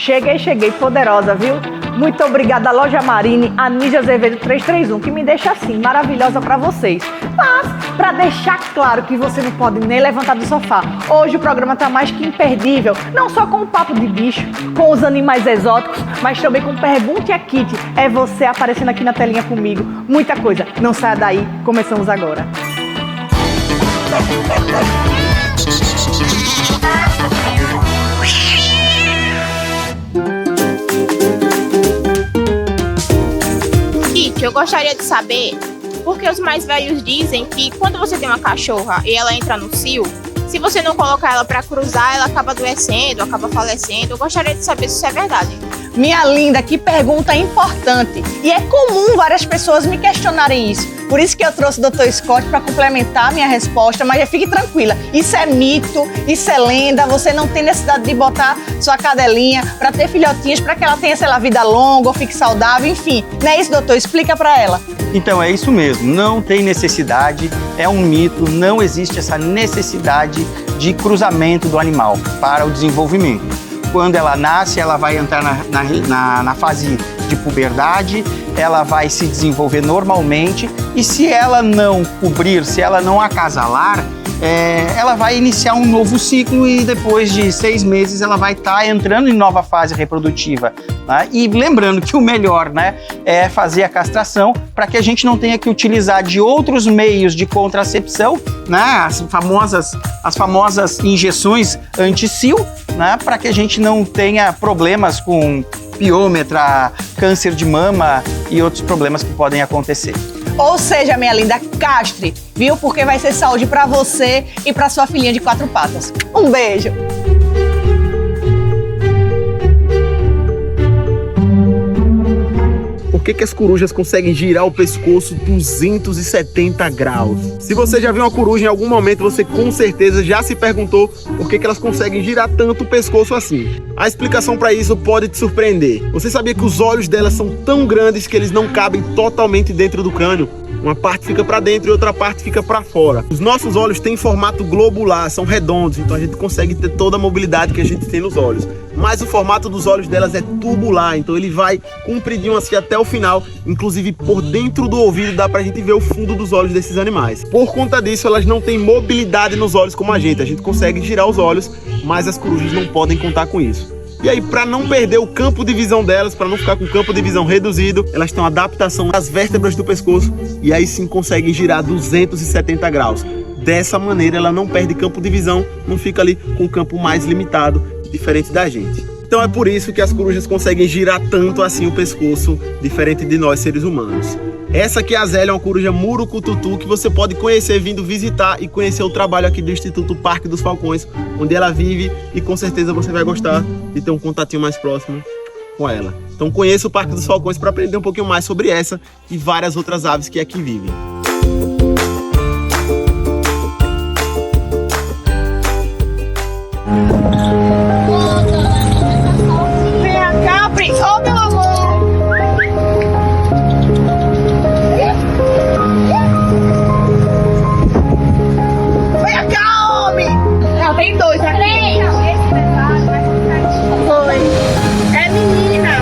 Cheguei poderosa, viu? Muito obrigada, Loja Marine, a Nídia Azevedo 331, que me deixa assim, maravilhosa pra vocês. Mas, pra deixar claro que você não pode nem levantar do sofá, hoje o programa tá mais que imperdível, não só com o papo de bicho, com os animais exóticos, mas também com Pergunte a Kitty. É você aparecendo aqui na telinha comigo. Muita coisa, não saia daí, começamos agora. Eu gostaria de saber porque os mais velhos dizem que quando você tem uma cachorra e ela entra no cio, se você não colocar ela para cruzar, ela acaba adoecendo, acaba falecendo. Eu gostaria de saber se isso é verdade. Minha linda, que pergunta importante. E é comum várias pessoas me questionarem isso. Por isso que eu trouxe o Dr. Scott para complementar a minha resposta, mas já fique tranquila. Isso é mito, isso é lenda, você não tem necessidade de botar sua cadelinha para ter filhotinhos, para que ela tenha, sei lá, vida longa ou fique saudável, enfim. Não é isso, doutor? Explica para ela. Então, é isso mesmo, não tem necessidade, é um mito, não existe essa necessidade de cruzamento do animal para o desenvolvimento. Quando ela nasce, ela vai entrar na fase de puberdade, ela vai se desenvolver normalmente e se ela não cobrir, se ela não acasalar, ela vai iniciar um novo ciclo e depois de 6 meses ela vai estar entrando em nova fase reprodutiva. Né? E lembrando que o melhor, né, é fazer a castração para que a gente não tenha que utilizar de outros meios de contracepção, né, as famosas injeções anti-cio, né, para que a gente não tenha problemas com piômetra, câncer de mama e outros problemas que podem acontecer. Ou seja, minha linda, castre, viu? Porque vai ser saúde pra você e pra sua filhinha de 4 patas. Um beijo! Por que as corujas conseguem girar o pescoço 270 graus? Se você já viu uma coruja em algum momento, você com certeza já se perguntou por que elas conseguem girar tanto o pescoço assim. A explicação para isso pode te surpreender. Você sabia que os olhos delas são tão grandes que eles não cabem totalmente dentro do crânio? Uma parte fica para dentro e outra parte fica para fora. Os nossos olhos têm formato globular, são redondos, então a gente consegue ter toda a mobilidade que a gente tem nos olhos. Mas o formato dos olhos delas é tubular, então ele vai compridinho assim até o final. Inclusive por dentro do ouvido dá pra gente ver o fundo dos olhos desses animais. Por conta disso, elas não têm mobilidade nos olhos como a gente consegue girar os olhos, mas as corujas não podem contar com isso. E aí, para não perder o campo de visão delas, para não ficar com o campo de visão reduzido, elas têm uma adaptação das vértebras do pescoço e aí sim conseguem girar 270 graus. Dessa maneira, ela não perde campo de visão, não fica ali com o campo mais limitado, diferente da gente. Então é por isso que as corujas conseguem girar tanto assim o pescoço, diferente de nós seres humanos. Essa aqui é a Zélia, uma coruja murucututu que você pode conhecer vindo visitar e conhecer o trabalho aqui do Instituto Parque dos Falcões, onde ela vive e com certeza você vai gostar de ter um contatinho mais próximo com ela. Então conheça o Parque dos Falcões para aprender um pouquinho mais sobre essa e várias outras aves que aqui vivem. Vem cá, príncipe! Ô, meu amor! Vem cá, homem! Não, tem 2 aqui. 3! Foi. É menina.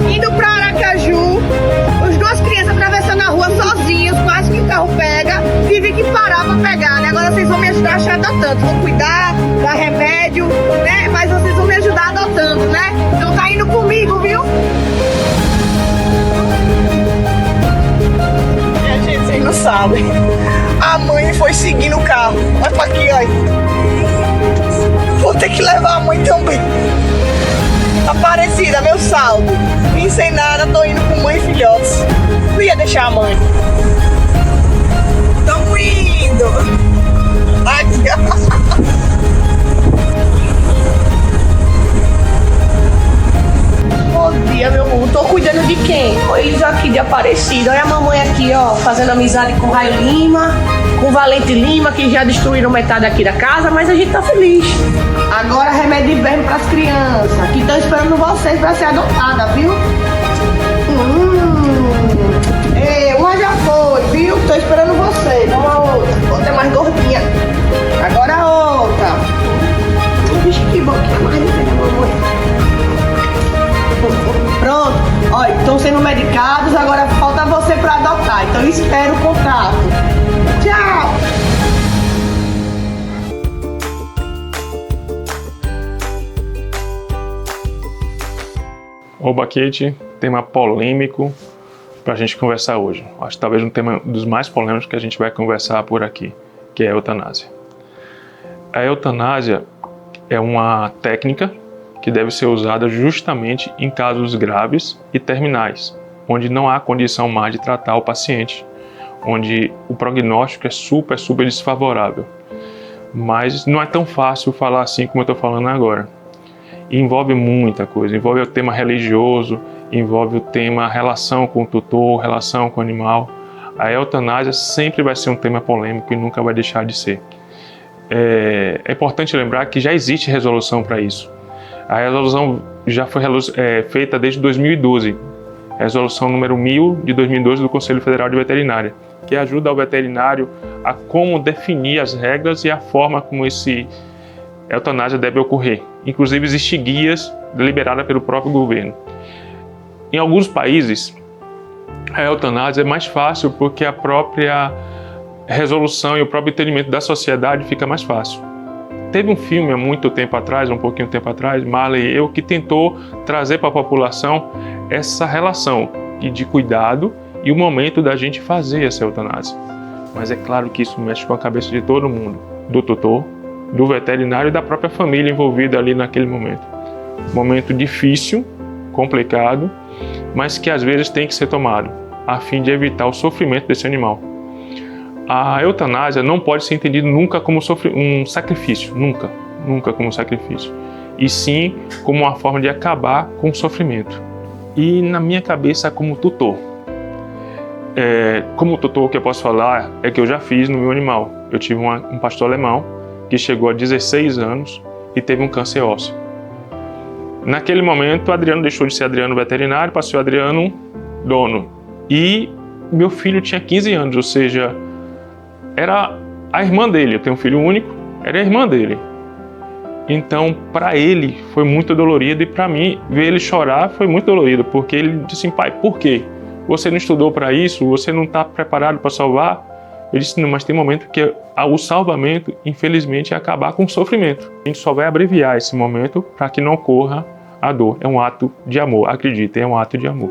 Indo pra Aracaju, as 2 crianças atravessando a rua sozinhas, quase que o carro pega, tive que parar pra pegar, né? Agora vocês vão me ajudar a achar adotando, vão cuidar, dar remédio, né? Mas vocês vão me ajudar adotando, né? Então tá indo comigo, viu? Gente, vocês não sabem. A mãe foi seguindo o carro. Olha pra aqui, olha. Vou ter que levar a mãe também. Aparecida, meu saldo. Vim sem nada, tô indo com mãe e filhotes. Não ia deixar a mãe. Tamo indo. Aqui, Bom dia, meu amor. Tô cuidando de quem? Eles aqui de Aparecida. Olha a mamãe aqui, ó, fazendo amizade com o Raio Lima, com o Valente Lima, que já destruíram metade aqui da casa, mas a gente tá feliz. Agora remédio de verme pras crianças, que estão esperando vocês pra ser adotada, viu? Uma já foi, viu? Tô esperando vocês. Vamos a outra. Outra é mais gordinha. Agora a outra. Vixe, que boquinha mais linda, mamãe. medicados, agora falta você para adotar. Então espero o contato. Tchau! Oba, Kate, tema polêmico para a gente conversar hoje. Acho que talvez um tema dos mais polêmicos que a gente vai conversar por aqui, que é a eutanásia. A eutanásia é uma técnica que deve ser usada justamente em casos graves e terminais, onde não há condição mais de tratar o paciente, onde o prognóstico é super desfavorável. Mas não é tão fácil falar assim como eu estou falando agora. Envolve muita coisa, envolve o tema religioso, envolve o tema relação com o tutor, relação com o animal. A eutanásia sempre vai ser um tema polêmico e nunca vai deixar de ser. É importante lembrar que já existe resolução para isso. A resolução já foi feita desde 2012, resolução número 1000 de 2012 do Conselho Federal de Veterinária, que ajuda ao veterinário a como definir as regras e a forma como a eutanásia deve ocorrer. Inclusive, existem guias liberadas pelo próprio governo. Em alguns países, a eutanásia é mais fácil porque a própria resolução e o próprio entendimento da sociedade fica mais fácil. Teve um filme há muito tempo atrás, um pouquinho tempo atrás, Marley e eu, que tentou trazer para a população essa relação de cuidado e o momento da gente fazer essa eutanásia. Mas é claro que isso mexe com a cabeça de todo mundo, do tutor, do veterinário e da própria família envolvida ali naquele momento. Momento difícil, complicado, mas que às vezes tem que ser tomado, a fim de evitar o sofrimento desse animal. A eutanásia não pode ser entendida nunca como um sacrifício, nunca como um sacrifício, e sim como uma forma de acabar com o sofrimento. E na minha cabeça, como tutor, o que eu posso falar é que eu já fiz no meu animal. Eu tive um pastor alemão que chegou a 16 anos e teve um câncer ósseo. Naquele momento, Adriano deixou de ser Adriano veterinário, passou a Adriano dono. E meu filho tinha 15 anos, ou seja, era a irmã dele. Eu tenho um filho único, era a irmã dele. Então, para ele, foi muito dolorido, e para mim, ver ele chorar foi muito dolorido, porque ele disse assim: pai, por quê? Você não estudou para isso? Você não está preparado para salvar? Eu disse: não, mas tem momento que o salvamento, infelizmente, é acabar com o sofrimento. A gente só vai abreviar esse momento para que não ocorra a dor. É um ato de amor, acreditem, é um ato de amor.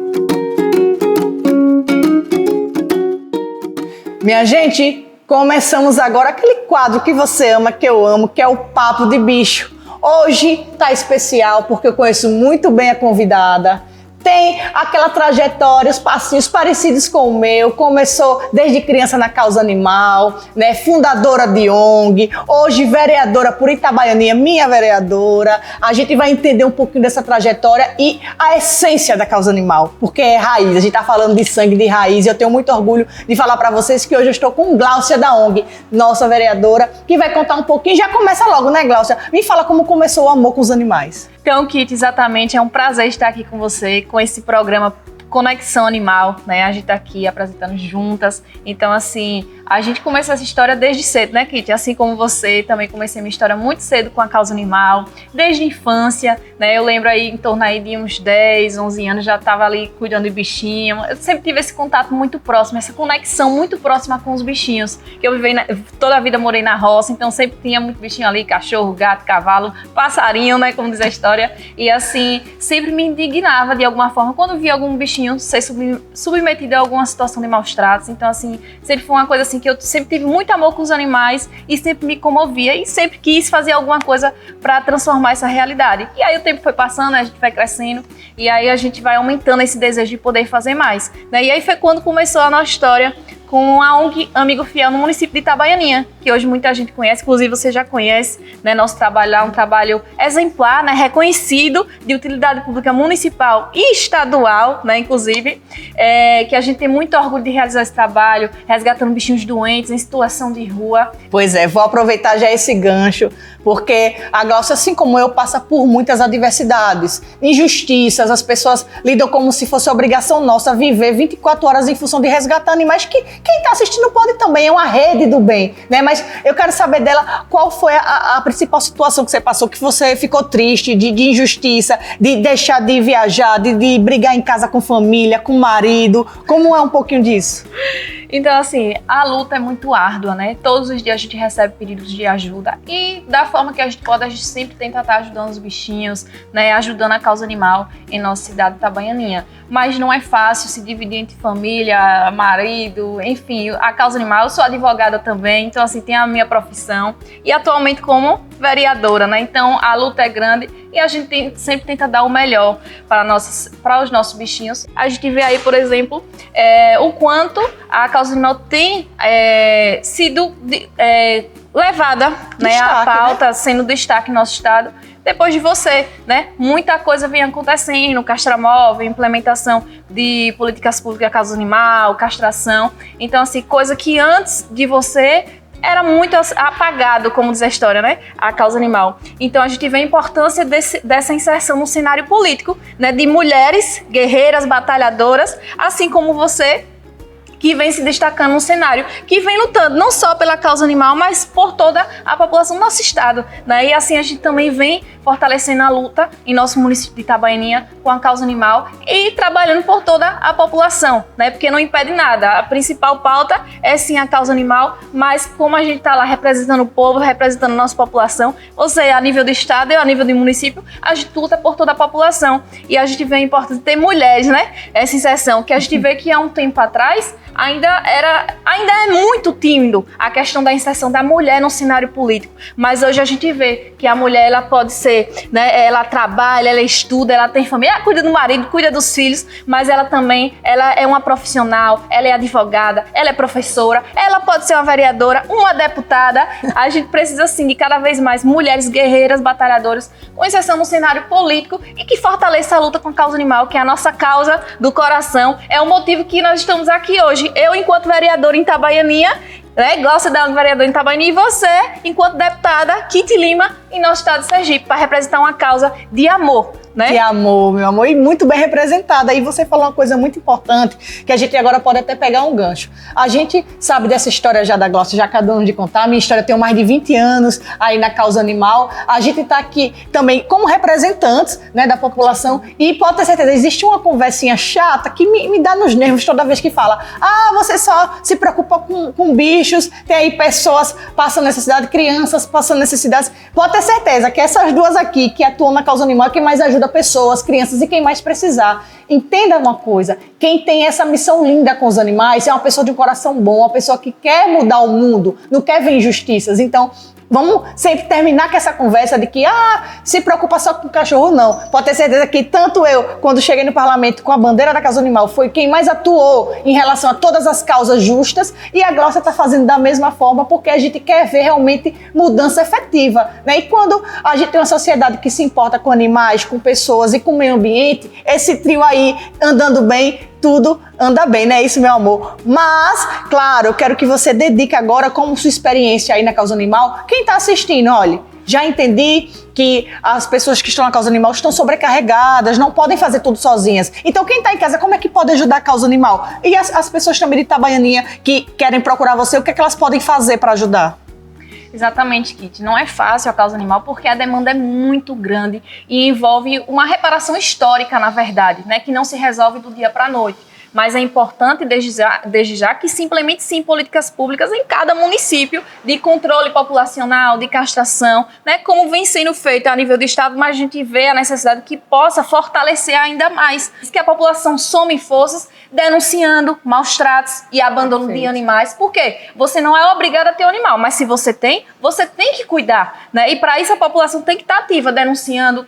Minha gente, começamos agora aquele quadro que você ama, que eu amo, que é o Papo de Bicho. Hoje tá especial porque eu conheço muito bem a convidada. Tem aquela trajetória, os passinhos parecidos com o meu. Começou desde criança na causa animal, né? Fundadora de ONG, hoje vereadora por Itabaianinha, minha vereadora. A gente vai entender um pouquinho dessa trajetória e a essência da causa animal, porque é raiz. A gente tá falando de sangue, de raiz, e eu tenho muito orgulho de falar para vocês que hoje eu estou com Gláucia da ONG, nossa vereadora, que vai contar um pouquinho. Já começa logo, né, Gláucia? Me fala como começou o amor com os animais. Então, Kit, exatamente, é um prazer estar aqui com você, com esse programa Conexão Animal, né? A gente tá aqui apresentando juntas. Então, assim, a gente começa essa história desde cedo, né, Kit? Assim como você, também comecei minha história muito cedo com a causa animal, desde a infância, né? Eu lembro aí, em torno aí de uns 10, 11 anos, já estava ali cuidando de bichinho. Eu sempre tive esse contato muito próximo, essa conexão muito próxima com os bichinhos. Que eu toda a vida morei na roça, então sempre tinha muito bichinho ali, cachorro, gato, cavalo, passarinho, né, como diz a história. E assim, sempre me indignava de alguma forma quando via algum bichinho ser submetido a alguma situação de maus tratos. Então, assim, sempre foi uma coisa assim que eu sempre tive muito amor com os animais e sempre me comovia e sempre quis fazer alguma coisa para transformar essa realidade. E aí o tempo foi passando, a gente vai crescendo e aí a gente vai aumentando esse desejo de poder fazer mais, né? E aí foi quando começou a nossa história com a ONG Amigo Fiel no município de Itabaianinha, que hoje muita gente conhece, inclusive você já conhece, né? Nosso trabalho lá é um trabalho exemplar, né? Reconhecido de utilidade pública municipal e estadual, né? Inclusive, que a gente tem muito orgulho de realizar esse trabalho, resgatando bichinhos doentes em situação de rua. Pois é, vou aproveitar já esse gancho, porque a Gláucia, assim como eu, passa por muitas adversidades, injustiças. As pessoas lidam como se fosse obrigação nossa viver 24 horas em função de resgatar animais que quem está assistindo pode também, é uma rede do bem, né? Mas mas eu quero saber dela qual foi a principal situação que você passou, que você ficou triste, de injustiça, de deixar de viajar, de brigar em casa com família, com marido. Como é um pouquinho disso? Então, assim, a luta é muito árdua, né? Todos os dias a gente recebe pedidos de ajuda e da forma que a gente pode, a gente sempre tenta estar ajudando os bichinhos, né? Ajudando a causa animal em nossa cidade de Itabaianinha. Mas não é fácil se dividir entre família, marido, enfim, a causa animal. Eu sou advogada também, então, assim, tem a minha profissão e atualmente como vereadora, né? Então, a luta é grande e a gente sempre tenta dar o melhor para os nossos bichinhos. A gente vê aí, por exemplo, o quanto a causa animal tem sido levada, né, à pauta, né? Sendo destaque no nosso estado. Depois de você, né? Muita coisa vem acontecendo, castramóvel, implementação de políticas públicas causa animal, castração. Então, assim, coisa que antes de você era muito apagado, como diz a história, né? A causa animal. Então a gente vê a importância dessa inserção no cenário político, né? De mulheres guerreiras, batalhadoras, assim como você, que vem se destacando no cenário, que vem lutando não só pela causa animal, mas por toda a população do nosso estado, né? E assim a gente também vem fortalecendo a luta em nosso município de Itabaianinha com a causa animal e trabalhando por toda a população, né? Porque não impede nada. A principal pauta é sim a causa animal, mas como a gente está lá representando o povo, representando a nossa população, ou seja, a nível do estado e a nível do município, a gente luta por toda a população. E a gente vê a importância de ter mulheres, né? Essa inserção, que a gente vê que há um tempo atrás ainda é muito tímido a questão da inserção da mulher no cenário político, mas hoje a gente vê que a mulher ela pode ser, né, ela trabalha, ela estuda, ela tem família, ela cuida do marido, cuida dos filhos, mas ela também, ela é uma profissional, ela é advogada, ela é professora, ela pode ser uma vereadora, uma deputada. A gente precisa sim de cada vez mais mulheres guerreiras, batalhadoras, com inserção no cenário político e que fortaleça a luta com a causa animal, que é a nossa causa do coração, é o motivo que nós estamos aqui hoje. Eu, enquanto vereadora em Itabaianinha, né, gosta da vereadora em Itabaianinha, e você, enquanto deputada, Kitty Lima, em nosso estado de Sergipe, para representar uma causa de amor, né? De amor, meu amor, e muito bem representada. E você falou uma coisa muito importante, que a gente agora pode até pegar um gancho. A gente sabe dessa história já da Glaucia, já acabamos de contar. A minha história tem mais de 20 anos aí na causa animal. A gente está aqui também como representantes, né, da população, e pode ter certeza, existe uma conversinha chata que me dá nos nervos toda vez que fala: ah, você só se preocupa com bichos, tem aí pessoas passando necessidade, crianças passando necessidades. Pode ter certeza que essas duas aqui que atuam na causa animal é quem mais ajuda pessoas, crianças e quem mais precisar. Entenda uma coisa, quem tem essa missão linda com os animais é uma pessoa de um coração bom, uma pessoa que quer mudar o mundo, não quer ver injustiças. Então, vamos sempre terminar com essa conversa de que, se preocupa só com o cachorro, não. Pode ter certeza que tanto eu, quando cheguei no parlamento com a bandeira da causa animal, foi quem mais atuou em relação a todas as causas justas, e a Glaucia está fazendo da mesma forma, porque a gente quer ver realmente mudança efetiva, né? E quando a gente tem uma sociedade que se importa com animais, com pessoas e com o meio ambiente, esse trio aí andando bem, tudo anda bem, né? Isso, meu amor. Mas, claro, eu quero que você dedique agora, como sua experiência aí na causa animal. Quem está assistindo, olha, já entendi que as pessoas que estão na causa animal estão sobrecarregadas, não podem fazer tudo sozinhas. Então, quem está em casa, como é que pode ajudar a causa animal? E as pessoas também de Itabaianinha que querem procurar você, o que é que elas podem fazer para ajudar? Exatamente, Kitty. Não é fácil a causa animal porque a demanda é muito grande e envolve uma reparação histórica, na verdade, né, que não se resolve do dia para a noite. Mas é importante, desde já, que se implemente sim políticas públicas em cada município de controle populacional, de castração, né, como vem sendo feito a nível do estado, mas a gente vê a necessidade que possa fortalecer ainda mais, que a população some forças denunciando maus tratos e abandono de animais. Por quê? Você não é obrigado a ter um animal, mas se você tem que cuidar, né? E para isso a população tem que estar ativa, denunciando,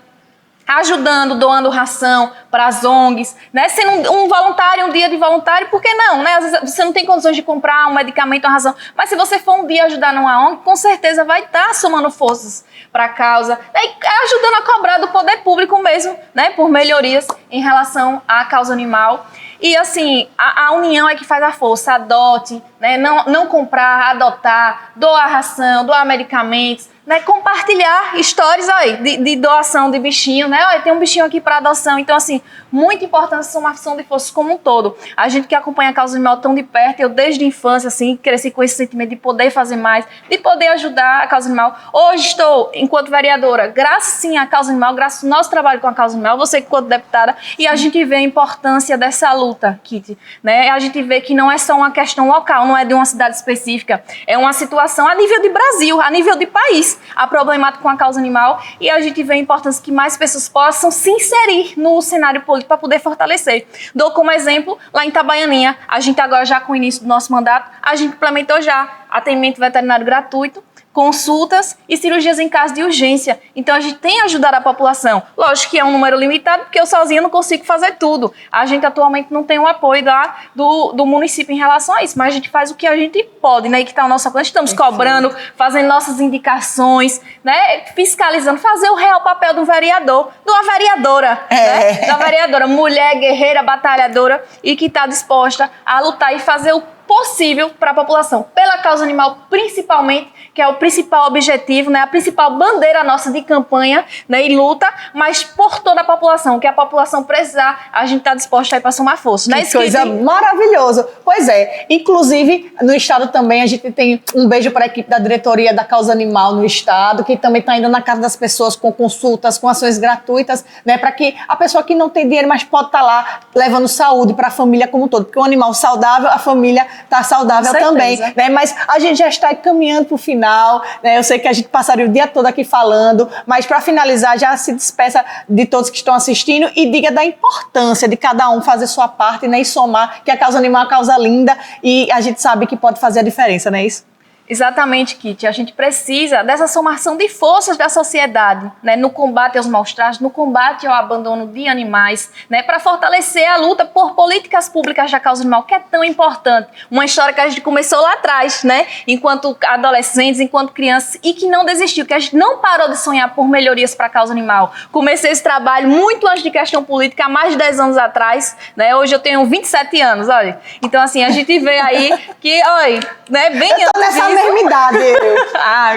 ajudando, doando ração para as ONGs, né? Sendo um voluntário, um dia de voluntário, por que não, né? Às vezes você não tem condições de comprar um medicamento, uma ração, mas se você for um dia ajudar numa ONG, com certeza vai estar somando forças para a causa, né? E ajudando a cobrar do poder público mesmo, né? Por melhorias em relação à causa animal. E assim, a união é que faz a força. Adote, né? Não comprar, adotar, doar ração, doar medicamentos, né, compartilhar histórias aí, de doação de bichinho, né? Olha, tem um bichinho aqui para adoção. Então, assim, muito importante essa somação de forças como um todo. A gente que acompanha a causa animal tão de perto, eu desde a infância, assim, cresci com esse sentimento de poder fazer mais, de poder ajudar a causa animal. Hoje estou, enquanto vereadora, graças sim à causa animal, graças ao nosso trabalho com a causa animal, você enquanto deputada, e a gente vê a importância dessa luta, Kitty, né? A gente vê que não é só uma questão local, não é de uma cidade específica, é uma situação a nível de Brasil, a nível de país, a problemática com a causa animal, e a gente vê a importância que mais pessoas possam se inserir no cenário político para poder fortalecer. Dou como exemplo, lá em Itabaianinha, a gente agora já com o início do nosso mandato, a gente implementou já atendimento veterinário gratuito, consultas e cirurgias em caso de urgência. Então a gente tem ajudado a população. Lógico que é um número limitado, porque eu sozinha não consigo fazer tudo. A gente atualmente não tem o apoio do município em relação a isso, mas a gente faz o que a gente pode, né? E que está ao nosso alcance. Estamos cobrando, fazendo nossas indicações, né? Fiscalizando, fazer o real papel do vereador, de uma vereadora, né? Da vereadora, mulher, guerreira, batalhadora e que está disposta a lutar e fazer o possível para a população, pela causa animal principalmente, que é o principal objetivo, né, a principal bandeira nossa de campanha, né, e luta, mas por toda a população, que a população precisar, a gente está disposta a ir para somar força. Que coisa maravilhosa. Pois é, inclusive no estado também a gente tem um beijo para a equipe da diretoria da causa animal no estado, que também está indo na casa das pessoas com consultas, com ações gratuitas, né, para que a pessoa que não tem dinheiro, mas pode estar lá levando saúde para a família como um todo, porque o animal saudável, a família está saudável também, né? Mas a gente já está caminhando para o final, né? Eu sei que a gente passaria o dia todo aqui falando, mas para finalizar, já se despeça de todos que estão assistindo e diga da importância de cada um fazer sua parte, né? E somar, que a causa animal é uma causa linda e a gente sabe que pode fazer a diferença, não é isso? Exatamente, Kitty. A gente precisa dessa somação de forças da sociedade, né, no combate aos maus tratos, no combate ao abandono de animais, né, para fortalecer a luta por políticas públicas da causa animal, que é tão importante. Uma história que a gente começou lá atrás, né, enquanto adolescentes, enquanto crianças, e que não desistiu, que a gente não parou de sonhar por melhorias para a causa animal. Comecei esse trabalho muito antes de questão política, há mais de 10 anos atrás, né, hoje eu tenho 27 anos, olha. Então, assim, a gente vê aí que, olha, né, bem antes mesma idade,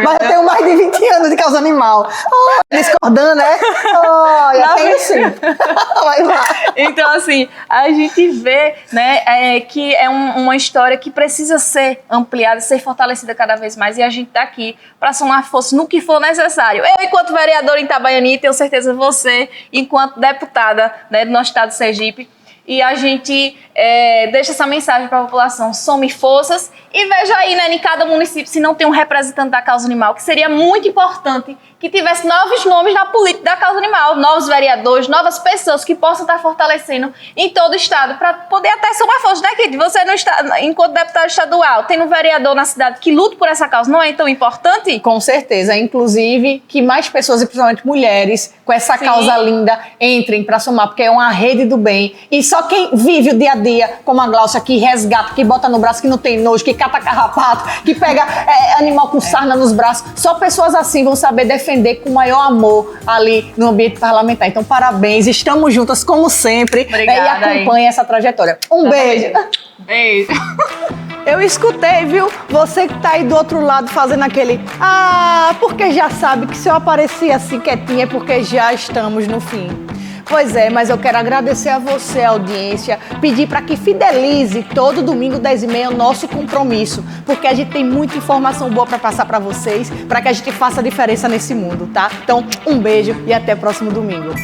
mas eu tenho mais de 20 anos de causa animal. Discordando, né? Eu tenho sim. Então, assim, a gente vê, né, que é uma história que precisa ser ampliada, ser fortalecida cada vez mais, e a gente está aqui para somar força no que for necessário. Eu, enquanto vereadora em Itabaianinha, tenho certeza você, enquanto deputada, né, do nosso estado de Sergipe, e a gente deixa essa mensagem para a população: some forças. E veja aí, né, em cada município, se não tem um representante da causa animal, que seria muito importante que tivesse novos nomes na política da causa animal, novos vereadores, novas pessoas que possam estar fortalecendo em todo o estado, para poder até somar força, né, Kitty? Você, no estado, enquanto deputado estadual, tem um vereador na cidade que luta por essa causa, não é tão importante? Com certeza, inclusive que mais pessoas, e principalmente mulheres, com essa causa linda, entrem para somar, porque é uma rede do bem. E só quem vive o dia a dia, como a Glaucia, que resgata, que bota no braço, que não tem nojo, que cata carrapato, que pega animal com sarna nos braços, só pessoas assim vão saber defender com o maior amor ali no ambiente parlamentar. Então, parabéns, estamos juntas como sempre. Obrigada, e acompanhe essa trajetória. Um beijo. Beijo. Eu escutei, viu? Você que tá aí do outro lado fazendo aquele porque já sabe que se eu aparecer assim quietinha é porque já estamos no fim. Pois é, mas eu quero agradecer a você, a audiência, pedir para que fidelize todo domingo 10h30 o nosso compromisso, porque a gente tem muita informação boa para passar para vocês, para que a gente faça a diferença nesse mundo, tá? Então, um beijo e até o próximo domingo.